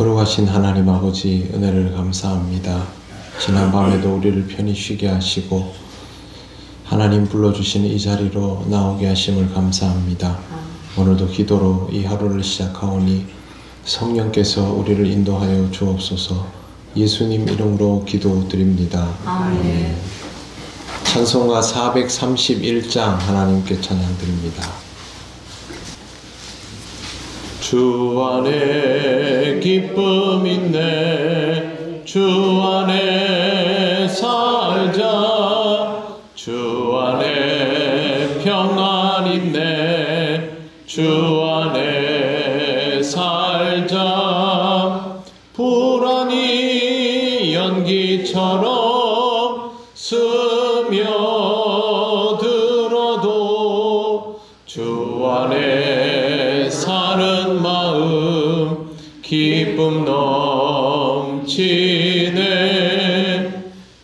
거룩하신 하나님 아버지, 은혜를 감사합니다. 지난 밤에도 우리를 편히 쉬게 하시고 하나님 불러주신 이 자리로 나오게 하심을 감사합니다. 오늘도 기도로 이 하루를 시작하오니 성령께서 우리를 인도하여 주옵소서. 예수님 이름으로 기도드립니다. 아멘. 찬송가 431장 하나님께 찬양드립니다. 주 안에 기쁨 있네, 주 안에 살자. 주 안에 평안 있네, 주 안에 살자. 불안이 연기처럼 스며들어도 주 안에 사는 마음 기쁨 넘치네.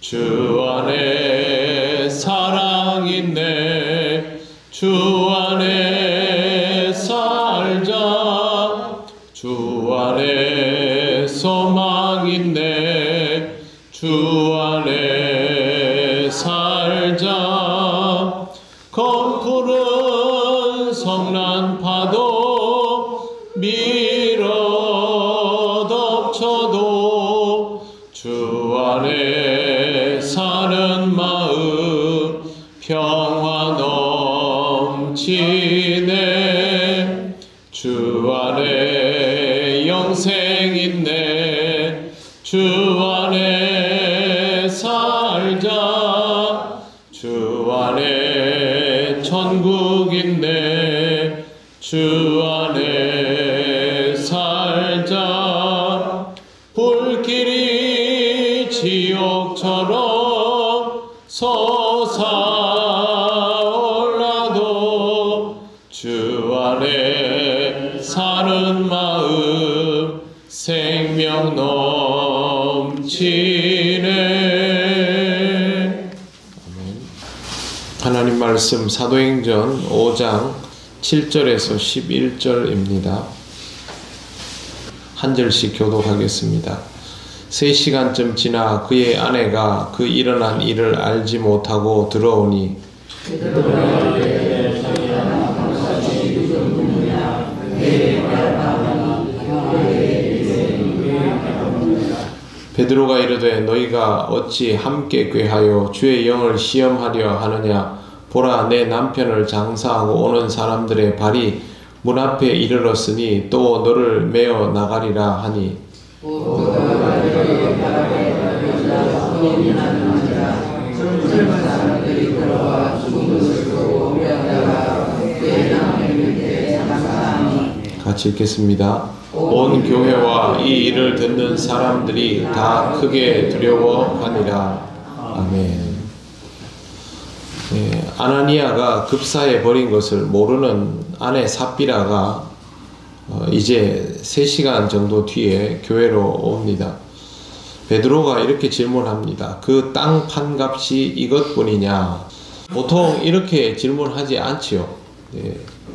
주 안에 사랑 있네, 주 안에 살자. 주 안에 소망 있네, 주 안에 살자. 검푸른 성난 파도 밀어 덮쳐도 주 안에 사는 마음 평화 넘치네. 주 안에 영생 있네, 주 안에 살자. 주 안에 천국 있네, 주 안에 살자. 불길이 지옥처럼 솟아올라도 주 안에 사는 마음 생명 넘치네. 하나님 말씀 사도행전 5장 7절에서 11절입니다. 한 절씩 교독하겠습니다. 3시간쯤 지나 그의 아내가 그 일어난 일을 알지 못하고 들어오니 베드로가 이르되 너희가 어찌 함께 꾀하여 주의 영을 시험하려 하느냐. 보라, 내 남편을 장사하고 오는 사람들의 발이 문 앞에 이르렀으니 또 너를 메어 나가리라 하니 같이 읽겠습니다. 온 교회와 이 일을 듣는 사람들이 다 크게 두려워하니라. 아멘. 아나니아가 급사해 버린 것을 모르는 아내 삽비라가 이제 3시간 정도 뒤에 교회로 옵니다. 베드로가 이렇게 질문합니다. 그 땅 판값이 이것뿐이냐? 보통 이렇게 질문하지 않지요.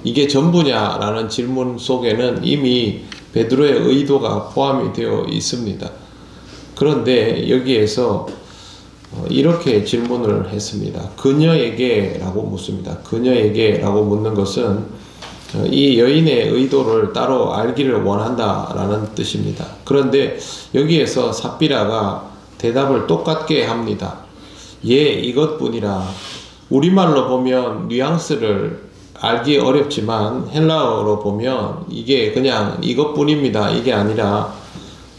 이게 전부냐? 라는 질문 속에는 이미 베드로의 의도가 포함이 되어 있습니다. 그런데 여기에서 이렇게 질문을 했습니다. 그녀에게 라고 묻습니다. 그녀에게 라고 묻는 것은 이 여인의 의도를 따로 알기를 원한다 라는 뜻입니다. 그런데 여기에서 삽비라가 대답을 똑같게 합니다. 예, 이것뿐이라. 우리말로 보면 뉘앙스를 알기 어렵지만 헬라어로 보면 이게 그냥 이것뿐입니다, 이게 아니라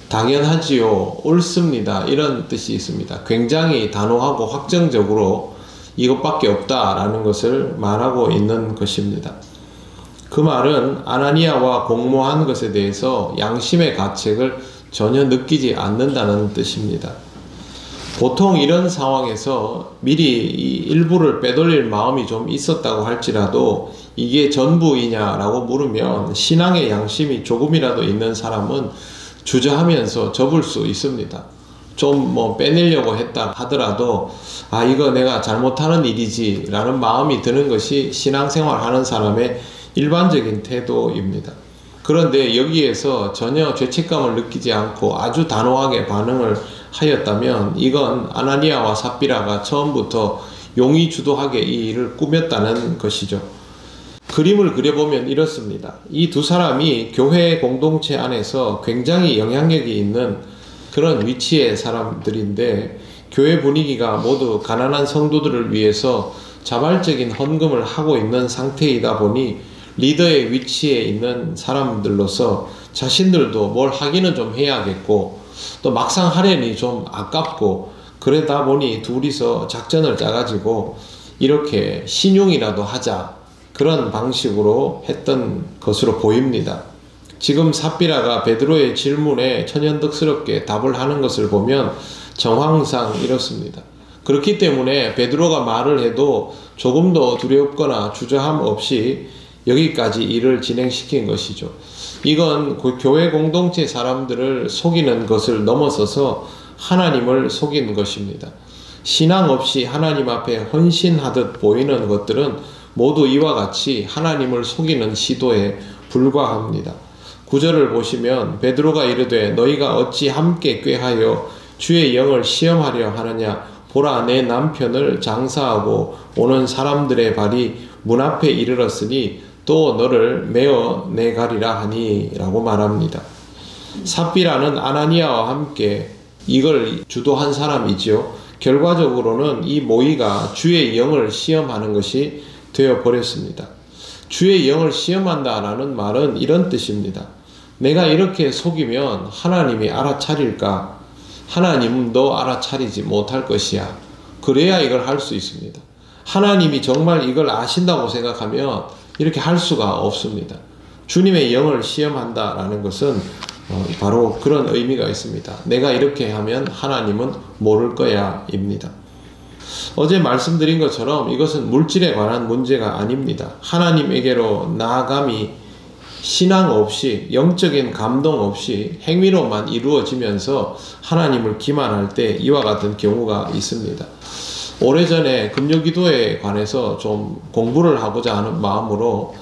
당연하지요, 옳습니다, 이런 뜻이 있습니다. 굉장히 단호하고 확정적으로 이것밖에 없다라는 것을 말하고 있는 것입니다. 그 말은 아나니아와 공모한 것에 대해서 양심의 가책을 전혀 느끼지 않는다는 뜻입니다. 보통 이런 상황에서 미리 이 일부를 빼돌릴 마음이 좀 있었다고 할지라도 이게 전부이냐라고 물으면 신앙의 양심이 조금이라도 있는 사람은 주저하면서 접을 수 있습니다. 좀 빼내려고 했다 하더라도 아, 이거 내가 잘못하는 일이지 라는 마음이 드는 것이 신앙생활 하는 사람의 일반적인 태도입니다. 그런데 여기에서 전혀 죄책감을 느끼지 않고 아주 단호하게 반응을 하였다면 이건 아나니아와 삽비라가 처음부터 용의주도하게 이 일을 꾸몄다는 것이죠. 그림을 그려보면 이렇습니다. 이 두 사람이 교회 공동체 안에서 굉장히 영향력이 있는 그런 위치의 사람들인데, 교회 분위기가 모두 가난한 성도들을 위해서 자발적인 헌금을 하고 있는 상태이다 보니 리더의 위치에 있는 사람들로서 자신들도 뭘 하기는 좀 해야겠고, 또 막상 하려니 좀 아깝고, 그러다 보니 둘이서 작전을 짜가지고 이렇게 신용이라도 하자, 그런 방식으로 했던 것으로 보입니다. 지금 삽비라가 베드로의 질문에 천연덕스럽게 답을 하는 것을 보면 정황상 이렇습니다. 그렇기 때문에 베드로가 말을 해도 조금도 두렵거나 주저함 없이 여기까지 일을 진행시킨 것이죠. 이건 그 교회 공동체 사람들을 속이는 것을 넘어서서 하나님을 속이는 것입니다. 신앙 없이 하나님 앞에 헌신하듯 보이는 것들은 모두 이와 같이 하나님을 속이는 시도에 불과합니다. 9절을 보시면 베드로가 이르되 너희가 어찌 함께 꾀하여 주의 영을 시험하려 하느냐, 보라 내 남편을 장사하고 오는 사람들의 발이 문 앞에 이르렀으니 또 너를 메어 내가리라 하니 라고 말합니다. 삽비라는 아나니아와 함께 이걸 주도한 사람이지요. 결과적으로는 이 모의가 주의 영을 시험하는 것이 되어버렸습니다. 주의 영을 시험한다라는 말은 이런 뜻입니다. 내가 이렇게 속이면 하나님이 알아차릴까? 하나님도 알아차리지 못할 것이야. 그래야 이걸 할 수 있습니다. 하나님이 정말 이걸 아신다고 생각하면 이렇게 할 수가 없습니다. 주님의 영을 시험한다라는 것은 바로 그런 의미가 있습니다. 내가 이렇게 하면 하나님은 모를 거야 입니다. 어제 말씀드린 것처럼 이것은 물질에 관한 문제가 아닙니다. 하나님에게로 나아감이 신앙 없이, 영적인 감동 없이 행위로만 이루어지면서 하나님을 기만할 때 이와 같은 경우가 있습니다. 오래전에 금요기도에 관해서 좀 공부를 하고자 하는 마음으로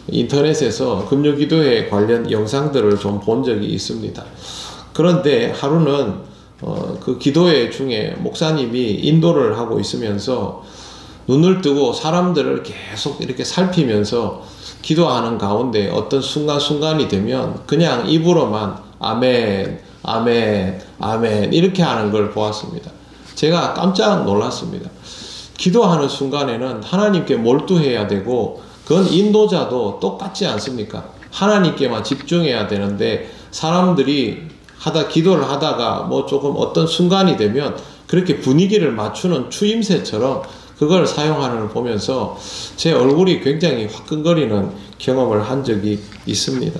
인터넷에서 금요기도회 관련 영상들을 좀 본 적이 있습니다. 그런데 하루는 그 기도회 중에 목사님이 인도를 하고 있으면서 눈을 뜨고 사람들을 계속 이렇게 살피면서 기도하는 가운데 어떤 순간순간이 되면 그냥 입으로만 아멘, 아멘, 아멘 이렇게 하는 걸 보았습니다. 제가 깜짝 놀랐습니다. 기도하는 순간에는 하나님께 몰두해야 되고, 그건 인도자도 똑같지 않습니까? 하나님께만 집중해야 되는데 사람들이 기도를 하다가 뭐 조금 어떤 순간이 되면 그렇게 분위기를 맞추는 추임새처럼 그걸 사용하는 걸 보면서 제 얼굴이 굉장히 화끈거리는 경험을 한 적이 있습니다.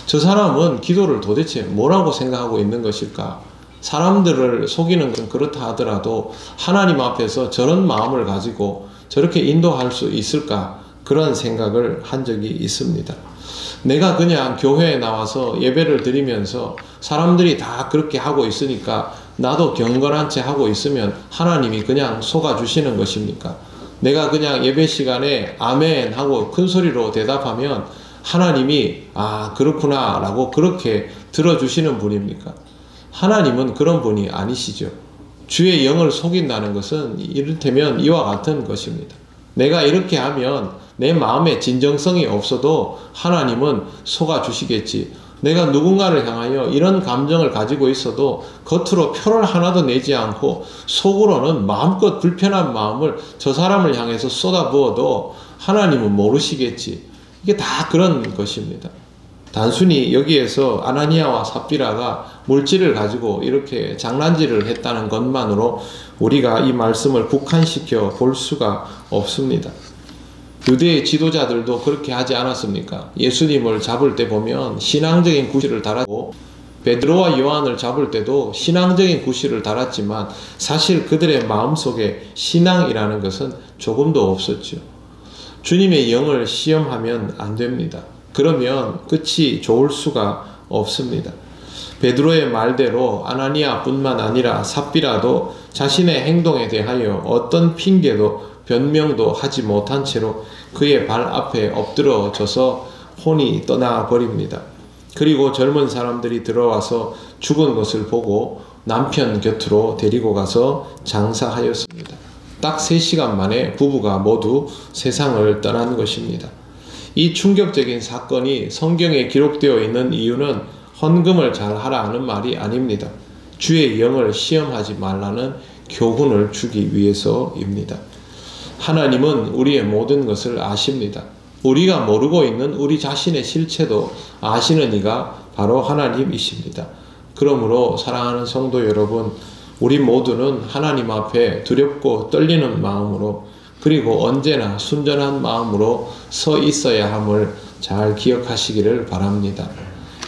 저 사람은 기도를 도대체 뭐라고 생각하고 있는 것일까? 사람들을 속이는 건 그렇다 하더라도 하나님 앞에서 저런 마음을 가지고 저렇게 인도할 수 있을까? 그런 생각을 한 적이 있습니다. 내가 그냥 교회에 나와서 예배를 드리면서 사람들이 다 그렇게 하고 있으니까 나도 경건한 채 하고 있으면 하나님이 그냥 속아주시는 것입니까? 내가 그냥 예배 시간에 아멘 하고 큰 소리로 대답하면 하나님이 아 그렇구나 라고 그렇게 들어주시는 분입니까? 하나님은 그런 분이 아니시죠. 주의 영을 속인다는 것은 이를테면 이와 같은 것입니다. 내가 이렇게 하면 내 마음에 진정성이 없어도 하나님은 속아주시겠지. 내가 누군가를 향하여 이런 감정을 가지고 있어도 겉으로 표를 하나도 내지 않고 속으로는 마음껏 불편한 마음을 저 사람을 향해서 쏟아부어도 하나님은 모르시겠지. 이게 다 그런 것입니다. 단순히 여기에서 아나니아와 삽비라가 물질을 가지고 이렇게 장난질을 했다는 것만으로 우리가 이 말씀을 국한시켜 볼 수가 없습니다. 유대의 지도자들도 그렇게 하지 않았습니까? 예수님을 잡을 때 보면 신앙적인 구실을 달았고, 베드로와 요한을 잡을 때도 신앙적인 구실을 달았지만 사실 그들의 마음속에 신앙이라는 것은 조금도 없었죠. 주님의 영을 시험하면 안 됩니다. 그러면 끝이 좋을 수가 없습니다. 베드로의 말대로 아나니아뿐만 아니라 삽비라도 자신의 행동에 대하여 어떤 핑계도 변명도 하지 못한 채로 그의 발 앞에 엎드러져서 혼이 떠나버립니다. 그리고 젊은 사람들이 들어와서 죽은 것을 보고 남편 곁으로 데리고 가서 장사하였습니다. 딱 3시간 만에 부부가 모두 세상을 떠난 것입니다. 이 충격적인 사건이 성경에 기록되어 있는 이유는 헌금을 잘 하라는 말이 아닙니다. 주의 영을 시험하지 말라는 교훈을 주기 위해서입니다. 하나님은 우리의 모든 것을 아십니다. 우리가 모르고 있는 우리 자신의 실체도 아시는 이가 바로 하나님이십니다. 그러므로 사랑하는 성도 여러분, 우리 모두는 하나님 앞에 두렵고 떨리는 마음으로 그리고 언제나 순전한 마음으로 서 있어야 함을 잘 기억하시기를 바랍니다.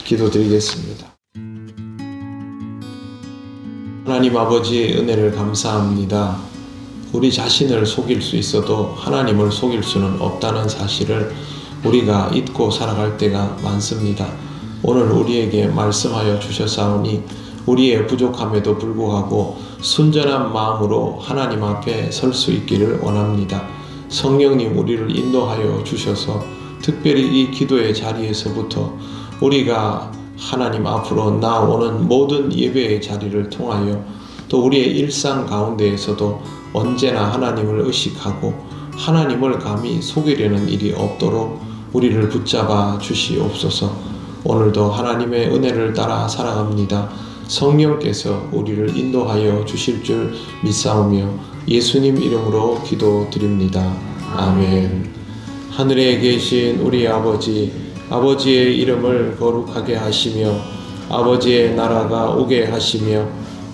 기도드리겠습니다. 하나님 아버지 은혜를 감사합니다. 우리 자신을 속일 수 있어도 하나님을 속일 수는 없다는 사실을 우리가 잊고 살아갈 때가 많습니다. 오늘 우리에게 말씀하여 주셨사오니 우리의 부족함에도 불구하고 순전한 마음으로 하나님 앞에 설 수 있기를 원합니다. 성령님 우리를 인도하여 주셔서 특별히 이 기도의 자리에서부터 우리가 하나님 앞으로 나오는 모든 예배의 자리를 통하여 또 우리의 일상 가운데에서도 언제나 하나님을 의식하고 하나님을 감히 속이려는 일이 없도록 우리를 붙잡아 주시옵소서. 오늘도 하나님의 은혜를 따라 살아갑니다. 성령께서 우리를 인도하여 주실 줄 믿사오며 예수님 이름으로 기도드립니다. 아멘. 하늘에 계신 우리 아버지, 아버지의 이름을 거룩하게 하시며 아버지의 나라가 오게 하시며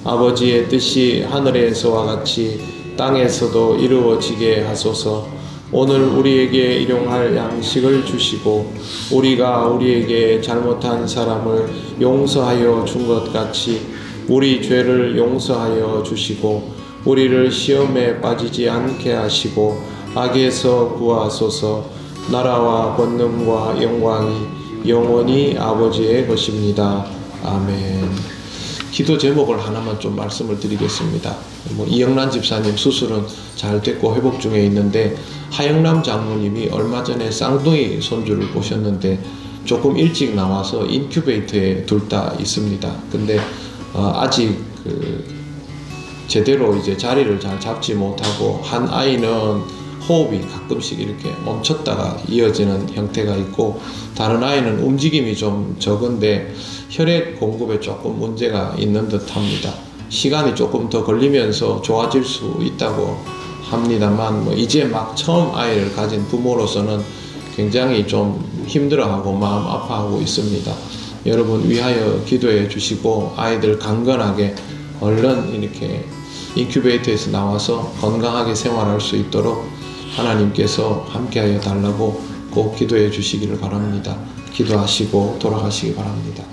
아버지의 뜻이 하늘에서와 같이 땅에서도 이루어지게 하소서. 오늘 우리에게 일용할 양식을 주시고 우리가 우리에게 잘못한 사람을 용서하여 준 것 같이 우리 죄를 용서하여 주시고 우리를 시험에 빠지지 않게 하시고 악에서 구하소서. 나라와 권능과 영광이 영원히 아버지의 것입니다. 아멘. 기도 제목을 하나만 좀 말씀을 드리겠습니다. 이영란 집사님 수술은 잘 됐고 회복 중에 있는데 하영남 장로님이 얼마 전에 쌍둥이 손주를 보셨는데 조금 일찍 나와서 인큐베이터에 둘 다 있습니다. 근데 아직 제대로 이제 자리를 잘 잡지 못하고 한 아이는 호흡이 가끔씩 이렇게 멈췄다가 이어지는 형태가 있고 다른 아이는 움직임이 좀 적은데 혈액 공급에 조금 문제가 있는 듯 합니다. 시간이 조금 더 걸리면서 좋아질 수 있다고 합니다만 이제 막 처음 아이를 가진 부모로서는 굉장히 좀 힘들어하고 마음 아파하고 있습니다. 여러분 위하여 기도해 주시고 아이들 강건하게 얼른 이렇게 인큐베이터에서 나와서 건강하게 생활할 수 있도록 하나님께서 함께하여 달라고 꼭 기도해 주시기를 바랍니다. 기도하시고 돌아가시기 바랍니다.